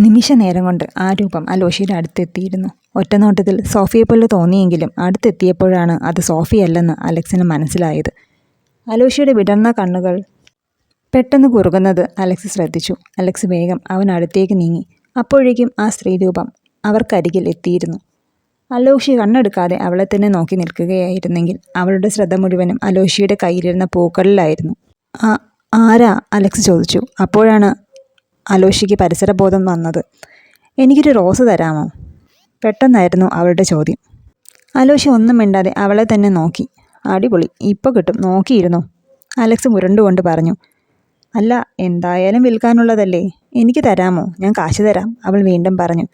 നിമിഷ നേരം കൊണ്ട് ആ രൂപം അലോഷിയുടെ അടുത്തെത്തിയിരുന്നു. ഒറ്റനോട്ടത്തിൽ സോഫിയെപ്പോലെ തോന്നിയെങ്കിലും അടുത്തെത്തിയപ്പോഴാണ് അത് സോഫിയല്ലെന്ന് അലക്സിന് മനസ്സിലായത്. അലോഷിയുടെ വിടർന്ന കണ്ണുകൾ പെട്ടെന്ന് കുറുകുന്നത് അലക്സ് ശ്രദ്ധിച്ചു. അലക്സ് വേഗം അവനടുത്തേക്ക് നീങ്ങി. അപ്പോഴേക്കും ആ സ്ത്രീരൂപം അവർക്കരികിൽ എത്തിയിരുന്നു. അലോഷി കണ്ണെടുക്കാതെ അവളെ തന്നെ നോക്കി നിൽക്കുകയായിരുന്നെങ്കിൽ അവളുടെ ശ്രദ്ധ മുഴുവനും അലോഷിയുടെ കയ്യിലിരുന്ന പൂക്കളിലായിരുന്നു. ആരാ? അലക്സ് ചോദിച്ചു. അപ്പോഴാണ് അലോഷിക്ക് പരിസരബോധം വന്നത്. എനിക്കൊരു റോസ് തരാമോ? പെട്ടെന്നായിരുന്നു അവളുടെ ചോദ്യം. അലോഷി ഒന്നും മിണ്ടാതെ അവളെ തന്നെ നോക്കി. അടിപൊളി, ഇപ്പോൾ കിട്ടും, നോക്കിയിരുന്നു, അലക്സ് മുരണ്ടുകൊണ്ട് പറഞ്ഞു. അല്ല, എന്തായാലും വിൽക്കാനുള്ളതല്ലേ, എനിക്ക് തരാമോ? ഞാൻ കാശ് തരാം, അവൾ വീണ്ടും പറഞ്ഞു.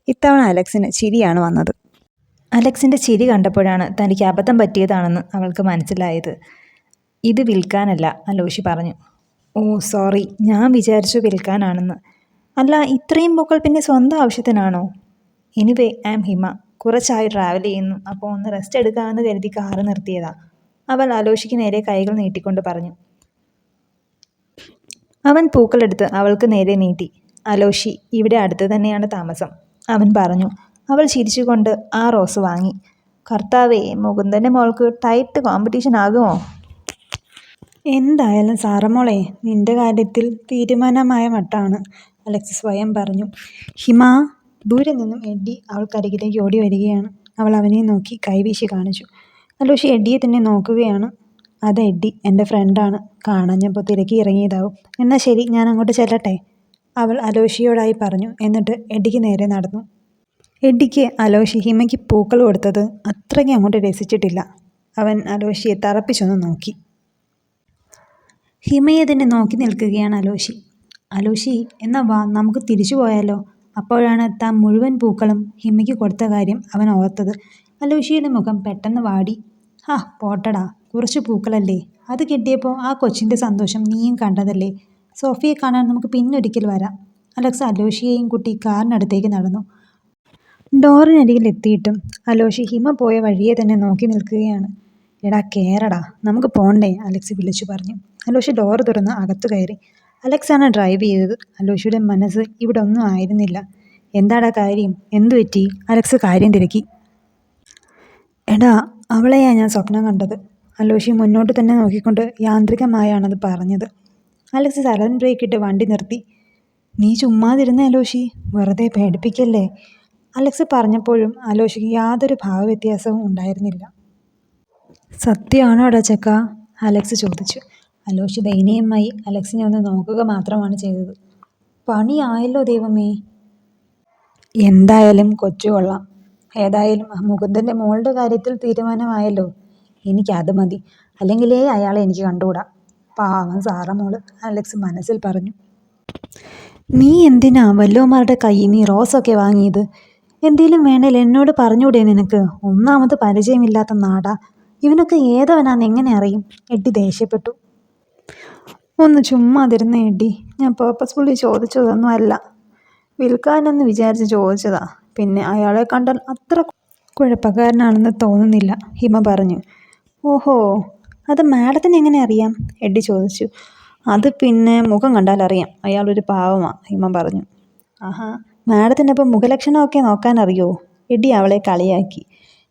ഇത്തവണ അലക്സിന് ചിരിയാണ് വന്നത്. അലക്സിൻ്റെ ചിരി കണ്ടപ്പോഴാണ് തനിക്ക് അബദ്ധം പറ്റിയതാണെന്ന് അവൾക്ക് മനസ്സിലായത്. ഇത് വിൽക്കാനല്ല, അലോഷി പറഞ്ഞു. ഓ സോറി, ഞാൻ വിചാരിച്ചു വിൽക്കാനാണെന്ന്. അല്ല, ഇത്രയും പൂക്കൾ പിന്നെ സ്വന്തം ആവശ്യത്തിനാണോ? എനിവേ ഐ ആം ഹിമ, കുറച്ചായി ട്രാവൽ ചെയ്യുന്നു, അപ്പോൾ ഒന്ന് റെസ്റ്റ് എടുക്കാമെന്ന് കരുതി കാറ് നിർത്തിയതാ, അവൾ അലോഷിക്ക് നേരെ കൈകൾ നീട്ടിക്കൊണ്ട് പറഞ്ഞു. അവൻ പൂക്കളെടുത്ത് അവൾക്ക് നേരെ നീട്ടി. അലോഷി, ഇവിടെ അടുത്ത് തന്നെയാണ് താമസം, അവൻ പറഞ്ഞു. അവൾ ചിരിച്ചുകൊണ്ട് ആ റോസ് വാങ്ങി. കർത്താവേ, മുകുന്ദൻ്റെ മോൾക്ക് ടൈറ്റ് കോമ്പറ്റീഷൻ ആകുമോ? എന്തായാലും സാറമോളെ, നിന്റെ കാര്യത്തിൽ തീരുമാനമായ മട്ടാണ്, അലക്സ് സ്വയം പറഞ്ഞു. ഹിമ, ദൂരെ നിന്നും എഡ്ഡി അവൾക്കരികിലേക്ക് ഓടി വരികയാണ്. അവൾ അവനെ നോക്കി കൈവീശി കാണിച്ചു. അലോഷി എഡ്ഡിയെ തന്നെ നോക്കുകയാണ്. അത് എഡ്ഡി, എൻ്റെ ഫ്രണ്ടാണ്, കാണാഞ്ഞപ്പോൾ തിരക്കി ഇറങ്ങിയതാവും. എന്നാൽ ശരി, ഞാൻ അങ്ങോട്ട് ചെല്ലട്ടെ, അവൾ അലോഷിയോടായി പറഞ്ഞു. എന്നിട്ട് എഡ്ഡിക്ക് നേരെ നടന്നു. എഡ്ഡിക്ക് അലോഷി ഹിമയ്ക്ക് പൂക്കൾ കൊടുത്തത് അത്രയ്ക്ക് അങ്ങോട്ട് രസിച്ചിട്ടില്ല. അവൻ അലോഷിയെ തറപ്പിച്ചൊന്ന് നോക്കി. ഹിമയെ തന്നെ നോക്കി നിൽക്കുകയാണ് അലോഷി. അലോഷി, എന്നാ വാ, നമുക്ക് തിരിച്ചു പോയാലോ? അപ്പോഴാണ് താൻ മുഴുവൻ പൂക്കളും ഹിമയ്ക്ക് കൊടുത്ത കാര്യം അവൻ ഓർത്തത്. അലോഷിയുടെ മുഖം പെട്ടെന്ന് വാടി. പോട്ടടാ, കുറച്ച് പൂക്കളല്ലേ, അത് കിട്ടിയപ്പോൾ ആ കൊച്ചിൻ്റെ സന്തോഷം നീയും കണ്ടതല്ലേ. സോഫിയെ കാണാൻ നമുക്ക് പിന്നൊരിക്കൽ വരാം. അലക്സ് അലോഷിയെയും കുട്ടി കാറിനടുത്തേക്ക് നടന്നു. ഡോറിനരികിൽ എത്തിയിട്ടും അലോഷി ഹിമ പോയ വഴിയെ തന്നെ നോക്കി നിൽക്കുകയാണ്. എടാ കേറടാ, നമുക്ക് പോണ്ടേ, അലക്സ് വിളിച്ചു പറഞ്ഞു. അലോഷി ഡോറ് തുറന്ന് അകത്തു കയറി. അലക്സാണ് ഡ്രൈവ് ചെയ്തത്. അലോഷിയുടെ മനസ്സ് ഇവിടെ ഒന്നും ആയിരുന്നില്ല. എന്താടാ കാര്യം, എന്തു പറ്റി? അലക്സ് കാര്യം തിരക്കി. എടാ, അവളെയാ ഞാൻ സ്വപ്നം കണ്ടത്, അലോഷി മുന്നോട്ട് തന്നെ നോക്കിക്കൊണ്ട് യാന്ത്രികമായാണത് പറഞ്ഞത്. അലക്സ് സഡൻ ബ്രേക്ക് ഇട്ട് വണ്ടി നിർത്തി. നീ ചുമ്മാതിരുന്നേ അലോഷി, വെറുതെ പേടിപ്പിക്കല്ലേ, അലക്സ് പറഞ്ഞപ്പോഴും അലോഷിക്ക് യാതൊരു ഭാവവ്യത്യാസവും ഉണ്ടായിരുന്നില്ല. സത്യമാണോടാ ചെക്ക, അലക്സ് ചോദിച്ചു. അലോഷി ദയനീയമായി അലക്സിനെ ഒന്ന് നോക്കുക മാത്രമാണ് ചെയ്തത്. പണിയായല്ലോ ദൈവമേ. എന്തായാലും കൊച്ചു കൊള്ളാം. ഏതായാലും മുകുന്ദൻ്റെ മോളുടെ കാര്യത്തിൽ തീരുമാനമായല്ലോ, എനിക്കത് മതി, അല്ലെങ്കിലേ അയാളെ എനിക്ക് കണ്ടുകൂടാ. പാവം സാറമോള്, അലക്സ് മനസ്സിൽ പറഞ്ഞു. നീ എന്തിനാ വല്ലോമാരുടെ കയ്യിൽ നീ റോസൊക്കെ വാങ്ങിയത്? എന്തേലും വേണേൽ എന്നോട് പറഞ്ഞൂടെ നിനക്ക്? ഒന്നാമത് പരിചയമില്ലാത്ത നാടാ, ഇവനൊക്കെ ഏതവനാന്ന് എങ്ങനെ അറിയും? എഡ്ഡി ദേഷ്യപ്പെട്ടു. ഒന്ന് ചുമ്മാതിരുന്ന എഡ്ഡി, ഞാൻ പേർപ്പസ്ഫുള്ളി ചോദിച്ചതൊന്നും അല്ല, വിൽക്കാനെന്ന് വിചാരിച്ച് ചോദിച്ചതാ. പിന്നെ അയാളെ കണ്ടാൽ അത്ര കുഴപ്പക്കാരനാണെന്ന് തോന്നുന്നില്ല, ഹിമ പറഞ്ഞു. ഓഹോ, അത് മാഡത്തിന് എങ്ങനെ അറിയാം? എഡ്ഡി ചോദിച്ചു. അത് പിന്നെ മുഖം കണ്ടാൽ അറിയാം, അയാളൊരു പാവമാ, ഹിമ പറഞ്ഞു. ആഹാ, മാഡത്തിനപ്പം മുഖലക്ഷണമൊക്കെ നോക്കാൻ അറിയോ? എഡ്ഡി അവളെ കളിയാക്കി.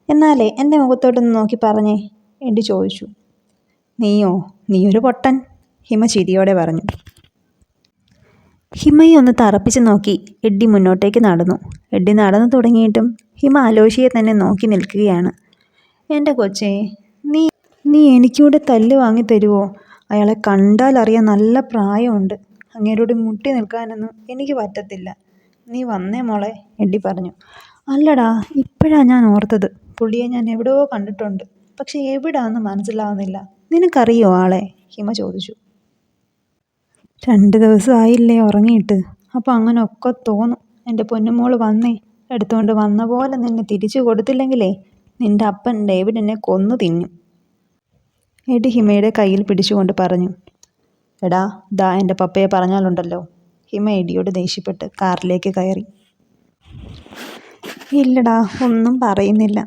എന്നാലേ എൻ്റെ മുഖത്തോട്ടൊന്ന് നോക്കി പറഞ്ഞേ, എഡ്ഡി ചോദിച്ചു. നീയോ? നീയൊരു പൊട്ടൻ, ഹിമ ചിരിയോടെ പറഞ്ഞു. ഹിമയെ ഒന്ന് തറപ്പിച്ച് നോക്കി എഡ്ഡി മുന്നോട്ടേക്ക് നടന്നു. എഡ്ഡി നടന്നു തുടങ്ങിയിട്ടും ഹിമ അലോഷിയെ തന്നെ നോക്കി നിൽക്കുകയാണ്. എൻ്റെ കൊച്ചേ, നീ എനിക്കൂടെ തല്ല് വാങ്ങി തരുമോ? അയാളെ കണ്ടാൽ അറിയാൻ നല്ല പ്രായമുണ്ട്, അങ്ങേരോട് മുട്ടി നിൽക്കാനൊന്നും എനിക്ക് പറ്റത്തില്ല. നീ വന്നേ മോളെ, എഡ്ഡി പറഞ്ഞു. അല്ലടാ, ഇപ്പോഴാണ് ഞാൻ ഓർത്തത്, പുള്ളിയെ ഞാൻ എവിടെയോ കണ്ടിട്ടുണ്ട്, പക്ഷെ എവിടാന്ന് മനസ്സിലാവുന്നില്ല. നിനക്കറിയോ ആളെ? ഹിമ ചോദിച്ചു. 2 ദിവസമായില്ലേ ഉറങ്ങിയിട്ട്, അപ്പോൾ അങ്ങനെ ഒക്കെ തോന്നും. എൻ്റെ പൊന്നുമോള് വന്നേ, എടുത്തുകൊണ്ട് വന്ന പോലെ നിന്നെ തിരിച്ചു കൊടുത്തില്ലെങ്കിലേ നിൻ്റെ അപ്പൻ ഡേവിഡ് എന്നെ കൊന്നു തിന്നും, എഡി ഹിമയുടെ കയ്യിൽ പിടിച്ചുകൊണ്ട് പറഞ്ഞു. എടാ, ദാ എൻ്റെ പപ്പയെ പറഞ്ഞാലുണ്ടല്ലോ, ഹിമ എഡിയോട് ദേഷ്യപ്പെട്ട് കാറിലേക്ക് കയറി. ഇല്ലടാ, ഒന്നും പറയുന്നില്ല,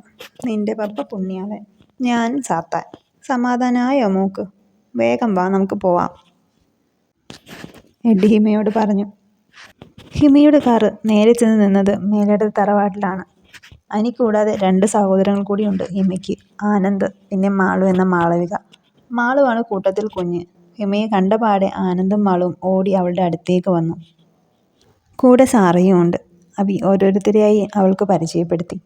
നിൻ്റെ പപ്പ പുണ്യാളൻ, ഞാൻ സാത്താൻ. സമാധാനമായോ മോക്ക്? വേഗം വാ, നമുക്ക് പോവാം, എഡി ഹിമയോട് പറഞ്ഞു. ഹിമയുടെ കാറ് നേരെ ചെന്ന് നിന്നത് മേലേട തറവാട്ടിലാണ്. അനി കൂടാതെ 2 സഹോദരങ്ങൾ കൂടിയുണ്ട് ഹിമയ്ക്ക്. ആനന്ദ്, പിന്നെ മാളു എന്ന മാളവിക. മാളുവാണ് കൂട്ടത്തിൽ കുഞ്ഞ്. ഹിമയെ കണ്ടപാടെ ആനന്ദും മാളുവും ഓടി അവളുടെ അടുത്തേക്ക് വന്നു. കൂടെ സാറയും ഉണ്ട്. അബി ഓരോരുത്തരെയായി അവൾക്ക് പരിചയപ്പെടുത്തി.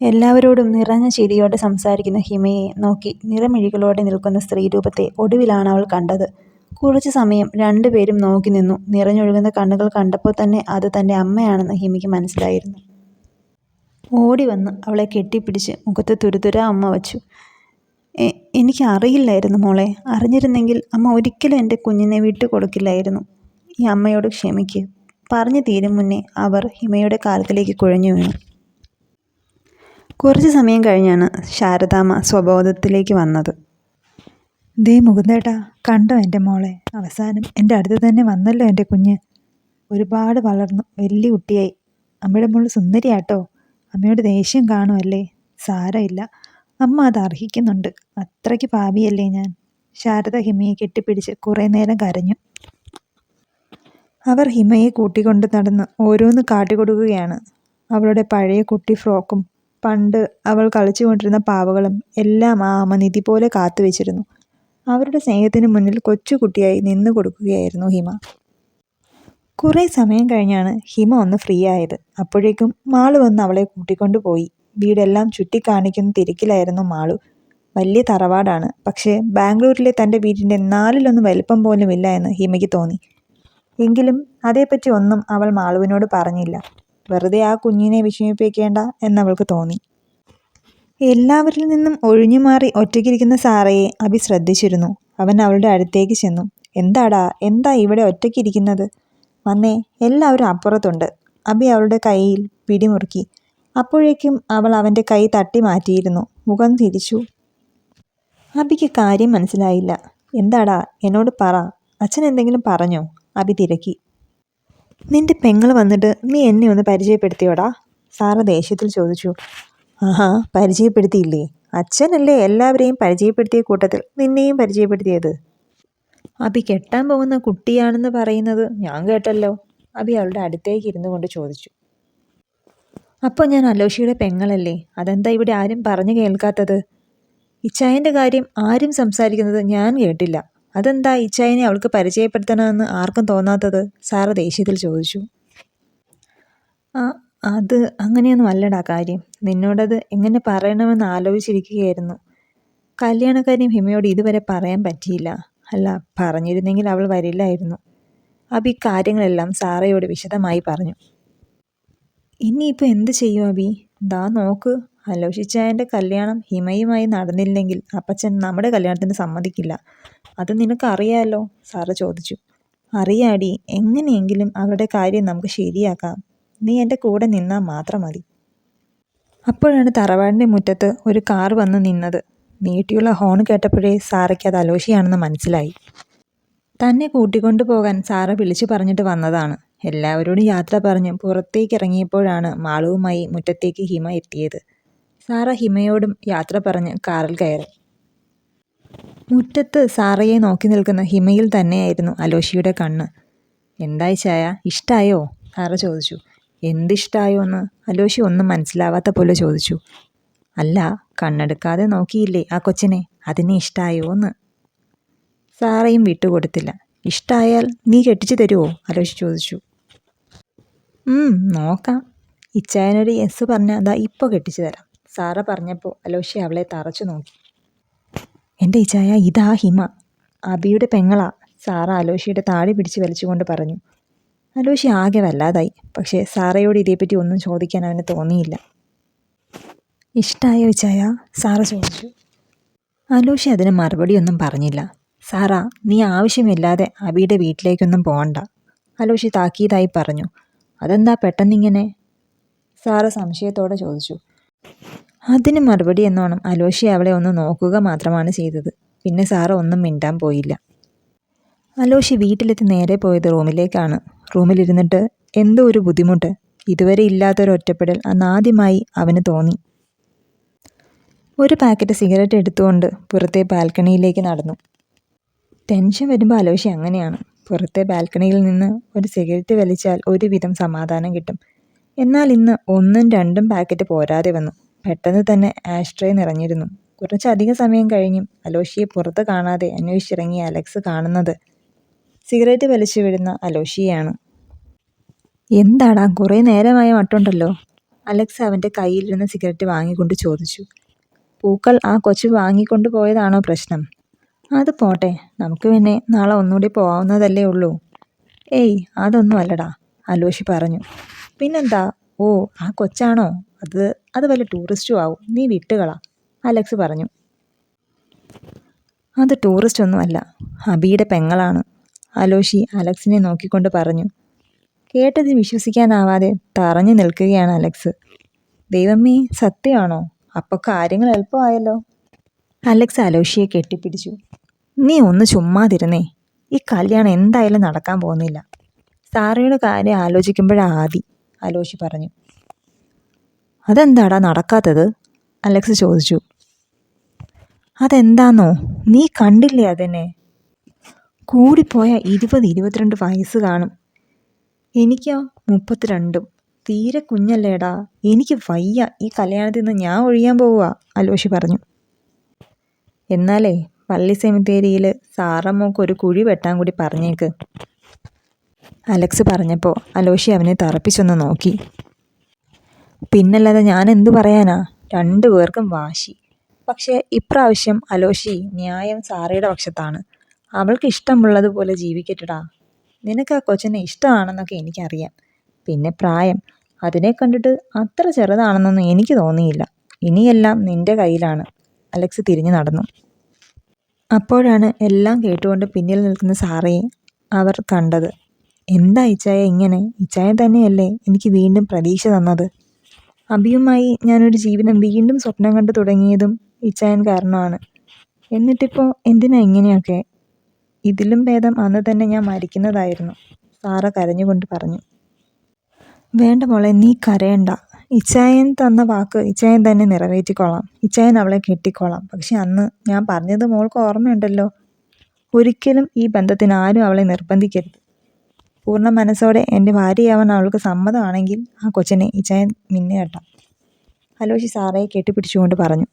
എല്ലാവരോടും നിറഞ്ഞ ചിരിയോടെ സംസാരിക്കുന്ന ഹിമയെ നോക്കി നിറമിഴികളോടെ നിൽക്കുന്ന സ്ത്രീരൂപത്തെ ഒടുവിലാണ് അവൾ കണ്ടത്. കുറച്ചു സമയം 2 പേരും നോക്കി നിന്നു. നിറഞ്ഞൊഴുകുന്ന കണ്ണുകൾ കണ്ടപ്പോൾ തന്നെ അത് തൻ്റെ അമ്മയാണെന്ന് ഹിമയ്ക്ക് മനസ്സിലായിരുന്നു. ഓടി വന്ന് അവളെ കെട്ടിപ്പിടിച്ച് മുഖത്ത് തുരുതുരാ അമ്മ വച്ചു. എനിക്ക് അറിയില്ലായിരുന്നു മോളെ. അറിഞ്ഞിരുന്നെങ്കിൽ അമ്മ ഒരിക്കലും എൻ്റെ കുഞ്ഞിനെ വിട്ടു കൊടുക്കില്ലായിരുന്നു. ഈ അമ്മയോട് ക്ഷമിക്ക്. പറഞ്ഞു തീരും മുന്നേ അവർ ഹിമയുടെ കാലത്തിലേക്ക് കുഴഞ്ഞു വീണു. കുറച്ച് സമയം കഴിഞ്ഞാണ് ശാരദാമ്മ സ്വബോധത്തിലേക്ക് വന്നത്. ദേ മുകുന്ദേട്ടാ, കണ്ടോ എൻ്റെ മോളെ? അവസാനം എൻ്റെ അടുത്ത് തന്നെ വന്നല്ലോ എൻ്റെ കുഞ്ഞ്. ഒരുപാട് വളർന്നു, വലിയ കുട്ടിയായി. അമ്മയുടെ മോള് സുന്ദരിയാട്ടോ. അമ്മയോട് ദേഷ്യം കാണുമല്ലേ? സാരമില്ല, അമ്മ അത് അർഹിക്കുന്നുണ്ട്. അത്രയ്ക്ക് പാപിയല്ലേ ഞാൻ? ശാരദ ഹിമയെ കെട്ടിപ്പിടിച്ച് കുറേ നേരം കരഞ്ഞു. അവർ ഹിമയെ കൂട്ടിക്കൊണ്ട് നടന്ന് ഓരോന്ന് കാട്ടിക്കൊടുക്കുകയാണ്. അവളുടെ പഴയ കുട്ടി ഫ്രോക്കും പണ്ട് അവൾ കളിച്ചുകൊണ്ടിരുന്ന പാവകളും എല്ലാം ആ അമ്മ നിധി പോലെ കാത്തു വെച്ചിരുന്നു. അവരുടെ സ്നേഹത്തിന് മുന്നിൽ കൊച്ചുകുട്ടിയായി നിന്നു കൊടുക്കുകയായിരുന്നു ഹിമ. കുറേ സമയം കഴിഞ്ഞാണ് ഹിമ ഒന്ന് ഫ്രീ ആയത്. അപ്പോഴേക്കും മാളു വന്ന് അവളെ കൂട്ടിക്കൊണ്ടു പോയി. വീടെല്ലാം ചുറ്റിക്കാണിക്കുന്ന തിരക്കിലായിരുന്നു മാളു. വലിയ തറവാടാണ്. പക്ഷേ ബാംഗ്ലൂരിലെ തൻ്റെ വീടിൻ്റെ 4-1 വലിപ്പം പോലും ഇല്ല എന്ന് ഹിമയ്ക്ക് തോന്നി. എങ്കിലും അതേപ്പറ്റി ഒന്നും അവൾ മാളുവിനോട് പറഞ്ഞില്ല. വെറുതെ ആ കുഞ്ഞിനെ വിഷമിപ്പിക്കേണ്ട എന്നവൾക്ക് തോന്നി. എല്ലാവരിൽ നിന്നും ഒഴിഞ്ഞു മാറി ഒറ്റയ്ക്കിരിക്കുന്ന സാറയെ അബി ശ്രദ്ധിച്ചിരുന്നു. അവൻ അവളുടെ അടുത്തേക്ക് ചെന്നു. എന്താ ഇവിടെ ഒറ്റയ്ക്കിരിക്കുന്നത്? വന്നേ, എല്ലാവരും അപ്പുറത്തുണ്ട്. അബി അവളുടെ കയ്യിൽ പിടിമുറുക്കി. അപ്പോഴേക്കും അവൾ അവൻ്റെ കൈ തട്ടി മാറ്റിയിരുന്നു. മുഖം തിരിച്ചു. അബിക്ക് കാര്യം മനസ്സിലായില്ല. എന്താടാ, എന്നോട് പറ. അച്ഛൻ എന്തെങ്കിലും പറഞ്ഞോ? അബി തിരക്കി. നിന്റെ പെങ്ങൾ വന്നിട്ട് നീ എന്നെ ഒന്ന് പരിചയപ്പെടുത്തിയോടാ? സാറ ദേഷ്യത്തിൽ ചോദിച്ചു. ആഹാ, പരിചയപ്പെടുത്തിയില്ലേ? അച്ഛനല്ലേ എല്ലാവരെയും പരിചയപ്പെടുത്തിയ കൂട്ടത്തിൽ നിന്നെയും പരിചയപ്പെടുത്തിയത്. അബി കെട്ടാൻ പോകുന്ന കുട്ടിയാണെന്ന് പറയുന്നത് ഞാൻ കേട്ടല്ലോ. അബി അവളുടെ അടുത്തേക്ക് ഇരുന്നു കൊണ്ട് ചോദിച്ചു. അപ്പോൾ ഞാൻ അലോഷിയുടെ പെങ്ങളല്ലേ? അതെന്താ ഇവിടെ ആരും പറഞ്ഞു കേൾക്കാത്തത്? ഇച്ചായൻ്റെ കാര്യം ആരും സംസാരിക്കുന്നത് ഞാൻ കേട്ടില്ല. അതെന്താ ഇച്ചായനെ അവൾക്ക് പരിചയപ്പെടുത്തണമെന്ന് ആർക്കും തോന്നാത്തത്? സാറ ദേഷ്യത്തിൽ ചോദിച്ചു. അത് അങ്ങനെയൊന്നും അല്ലടാ കാര്യം. നിന്നോടത് എങ്ങനെ പറയണമെന്ന് ആലോചിച്ചിരിക്കുകയായിരുന്നു. കല്യാണക്കാര്യം ഹിമയോട് ഇതുവരെ പറയാൻ പറ്റിയില്ല. അല്ല, പറഞ്ഞിരുന്നെങ്കിൽ അവൾ വരില്ലായിരുന്നു. അബി കാര്യങ്ങളെല്ലാം സാറയോട് വിശദമായി പറഞ്ഞു. ഇനിയിപ്പോൾ എന്ത് ചെയ്യും അബി? ദാ നോക്ക്, അലോഷിച്ചായൻ്റെ കല്യാണം ഹിമയുമായി നടന്നില്ലെങ്കിൽ അപ്പച്ചൻ നമ്മുടെ കല്യാണത്തിന് സമ്മതിക്കില്ല. അത് നിനക്കറിയാലോ? സാറ ചോദിച്ചു. അറിയാടി. എങ്ങനെയെങ്കിലും അവരുടെ കാര്യം നമുക്ക് ശരിയാക്കാം. നീ എൻ്റെ കൂടെ നിന്നാൽ മാത്രം മതി. അപ്പോഴാണ് തറവാടിൻ്റെ മുറ്റത്ത് ഒരു കാർ വന്ന് നിന്നത്. നീട്ടിയുള്ള ഹോൺ കേട്ടപ്പോഴേ സാറയ്ക്ക് അത് അലോഷിയാണെന്ന് മനസ്സിലായി. തന്നെ കൂട്ടിക്കൊണ്ടു പോകാൻ സാറ വിളിച്ചു പറഞ്ഞിട്ട് വന്നതാണ്. എല്ലാവരോടും യാത്ര പറഞ്ഞ് പുറത്തേക്ക് ഇറങ്ങിയപ്പോഴാണ് മാളുവുമായി മുറ്റത്തേക്ക് ഹിമ എത്തിയത്. സാറ ഹിമയോടും യാത്ര പറഞ്ഞ് കാറിൽ കയറി. മുറ്റത്ത് സാറയെ നോക്കി നിൽക്കുന്ന ഹിമയിൽ തന്നെയായിരുന്നു അലോഷിയുടെ കണ്ണ്. എന്തായി ചായ, ഇഷ്ടായോ? സാറ ചോദിച്ചു. എന്തിഷ്ടായോ എന്ന് അലോഷി ഒന്നും മനസ്സിലാവാത്ത പോലെ ചോദിച്ചു. അല്ല, കണ്ണെടുക്കാതെ നോക്കിയില്ലേ ആ കൊച്ചിനെ, അതിനെ ഇഷ്ടായോ എന്ന്. സാറയും വിട്ടുകൊടുത്തില്ല. ഇഷ്ടായാൽ നീ കെട്ടിച്ചു തരുമോ? അലോഷി ചോദിച്ചു. നോക്കാം. ഇച്ചായനൊരു യെസ് പറഞ്ഞാൽ അതാ ഇപ്പോൾ കെട്ടിച്ചു തരാം. സാറ പറഞ്ഞപ്പോൾ അലോഷി അവളെ തറച്ചു നോക്കി. എൻ്റെ ഇച്ചായ, ഇതാ ഹിമ, അബിയുടെ പെങ്ങളാ. സാറ അലോഷിയുടെ താടി പിടിച്ച് വലിച്ചുകൊണ്ട് പറഞ്ഞു. അലോഷി ആകെ വല്ലാതായി. പക്ഷേ സാറയോട് ഇതേപ്പറ്റി ഒന്നും ചോദിക്കാൻ അവന് തോന്നിയില്ല. ഇഷ്ടായോ ഇച്ചായ? സാറ ചോദിച്ചു. അലോഷി അതിന് മറുപടിയൊന്നും പറഞ്ഞില്ല. സാറ, നീ ആവശ്യമില്ലാതെ അബിയുടെ വീട്ടിലേക്കൊന്നും പോകണ്ട, അലോഷി താക്കീതായി പറഞ്ഞു. അതെന്താ പെട്ടെന്നിങ്ങനെ? സാറ സംശയത്തോടെ ചോദിച്ചു. അതിന് മറുപടി എന്നോണം അലോഷി അവളെ ഒന്ന് നോക്കുക മാത്രമാണ് ചെയ്തത്. പിന്നെ സാറ ഒന്നും മിണ്ടാൻ പോയില്ല. അലോഷി വീട്ടിലെത്തി നേരെ പോയത് റൂമിലേക്കാണ്. റൂമിലിരുന്നിട്ട് എന്തോ ഒരു ബുദ്ധിമുട്ട്, ഇതുവരെ ഇല്ലാത്തൊരു ഒറ്റപ്പെടൽ അന്നാദ്യമായി അവന് തോന്നി. ഒരു പാക്കറ്റ് സിഗരറ്റ് എടുത്തുകൊണ്ട് പുറത്തെ ബാൽക്കണിയിലേക്ക് നടന്നു. ടെൻഷൻ വരുമ്പോൾ അലോഷി അങ്ങനെയാണ്. പുറത്തെ ബാൽക്കണിയിൽ നിന്ന് ഒരു സിഗരറ്റ് വലിച്ചാൽ ഒരുവിധം സമാധാനം കിട്ടും. എന്നാൽ ഇന്ന് 1ഉം 2ഉം പാക്കറ്റ് പോരാതെ വന്നു. പെട്ടെന്ന് തന്നെ ആഷ്ട്രേ നിറഞ്ഞിരുന്നു. കുറച്ചധികം സമയം കഴിഞ്ഞും അലോഷിയെ പുറത്ത് കാണാതെ അന്വേഷിച്ചിറങ്ങിയ അലക്സ് കാണുന്നത് സിഗരറ്റ് വലിച്ചു വിടുന്ന അലോഷിയെയാണ്. എന്താടാ, കുറേ നേരമായ മട്ടുണ്ടല്ലോ? അലക്സ് അവൻ്റെ കയ്യിലിരുന്ന സിഗരറ്റ് വാങ്ങിക്കൊണ്ട് ചോദിച്ചു. പൂക്കൾ ആ കൊച്ചു വാങ്ങിക്കൊണ്ടു പോയതാണോ പ്രശ്നം? അത് പോട്ടെ, നമുക്ക് പിന്നെ നാളെ ഒന്നുകൂടി പോവാവുന്നതല്ലേ ഉള്ളൂ. ഏയ്, അതൊന്നും അല്ലടാ, അലോഷി പറഞ്ഞു. പിന്നെന്താ? ഓ, ആ കൊച്ചാണോ? അത് വല്ല ടൂറിസ്റ്റും ആവും, നീ വിട്ടുകളാ, അലക്സ് പറഞ്ഞു. അത് ടൂറിസ്റ്റ് ഒന്നും അല്ല, അബിയുടെ പെങ്ങളാണ്, അലോഷി അലക്സിനെ നോക്കിക്കൊണ്ട് പറഞ്ഞു. കേട്ടത് വിശ്വസിക്കാനാവാതെ തറഞ്ഞു നിൽക്കുകയാണ് അലക്സ്. ദൈവമേ, സത്യമാണോ? അപ്പോൾ കാര്യങ്ങൾ എളുപ്പമായല്ലോ. അലക്സ് അലോഷിയെ കെട്ടിപ്പിടിച്ചു. നീ ഒന്ന് ചുമ്മാതിരുന്നേ. ഈ കല്യാണം എന്തായാലും നടക്കാൻ പോകുന്നില്ല. സാറയുടെ കാര്യം ആലോചിക്കുമ്പോഴാദി, അലോഷി പറഞ്ഞു. അതെന്താടാ നടക്കാത്തത്? അലക്സ് ചോദിച്ചു. അതെന്താന്നോ, നീ കണ്ടില്ലേ അതിനെ? കൂടിപ്പോയ 20-22 വയസ്സ് കാണും. എനിക്കോ 32. തീരെ കുഞ്ഞല്ലേടാ. എനിക്ക് വയ്യ, ഈ കല്യാണത്തിൽ നിന്ന് ഞാൻ ഒഴിയാൻ പോവുക, അലോഷി പറഞ്ഞു. എന്നാലേ പള്ളി സെമിത്തേരിയിൽ സാറമ്മക്ക് ഒരു കുഴി വെട്ടാൻ കൂടി പറഞ്ഞേക്ക്, അലക്സ് പറഞ്ഞപ്പോൾ അലോഷി അവനെ തറപ്പിച്ചൊന്ന് നോക്കി. പിന്നല്ലാതെ ഞാൻ എന്തു പറയാനാ? 2 പേർക്കും വാശി. പക്ഷേ ഇപ്രാവശ്യം അലോഷി ന്യായം സാറയുടെ പക്ഷത്താണ്. അവൾക്ക് ഇഷ്ടമുള്ളതുപോലെ ജീവിക്കട്ടടാ. നിനക്ക് ആ കൊച്ചിനെ ഇഷ്ടമാണെന്നൊക്കെ എനിക്കറിയാം. പിന്നെ പ്രായം, അതിനെ കണ്ടിട്ട് അത്ര ചെറുതാണെന്നൊന്നും എനിക്ക് തോന്നിയില്ല. ഇനിയെല്ലാം നിന്റെ കയ്യിലാണ്. അലക്സ് തിരിഞ്ഞു നടന്നു. അപ്പോഴാണ് എല്ലാം കേട്ടുകൊണ്ട് പിന്നിൽ നിൽക്കുന്ന സാറയെ അവർ കണ്ടത്. എന്താ ഇച്ചായ ഇങ്ങനെ? ഇച്ചായ തന്നെയല്ലേ എനിക്ക് വീണ്ടും പ്രതീക്ഷ തന്നത്? അബിയുമായി ഞാനൊരു ജീവിതം വീണ്ടും സ്വപ്നം കണ്ടു തുടങ്ങിയതും ഇച്ചായൻ കാരണമാണ്. എന്നിട്ടിപ്പോൾ എന്തിനാ ഇങ്ങനെയൊക്കെ? ഇതിലും ഭേദം അന്ന് തന്നെ ഞാൻ മരിക്കുന്നതായിരുന്നു, സാറ കരഞ്ഞുകൊണ്ട് പറഞ്ഞു. വേണ്ട മോളെ, നീ കരയണ്ട. ഇച്ചായൻ തന്ന വാക്ക് ഇച്ചായൻ തന്നെ നിറവേറ്റിക്കോളാം. ഇച്ചായൻ അവളെ കെട്ടിക്കോളാം. പക്ഷെ അന്ന് ഞാൻ പറഞ്ഞത് മോൾക്ക് ഓർമ്മയുണ്ടല്ലോ. ഒരിക്കലും ഈ ബന്ധത്തിന് ആരും അവളെ നിർബന്ധിക്കരുത്. പൂർണ്ണ മനസ്സോടെ എൻ്റെ ഭാര്യയാവാൻ അവൾക്ക് സമ്മതമാണെങ്കിൽ ആ കൊച്ചിനെ ഇച്ചായൻ മിന്നുകെട്ടാം, അലോഷി സാറയെ കെട്ടിപ്പിടിച്ചുകൊണ്ട് പറഞ്ഞു.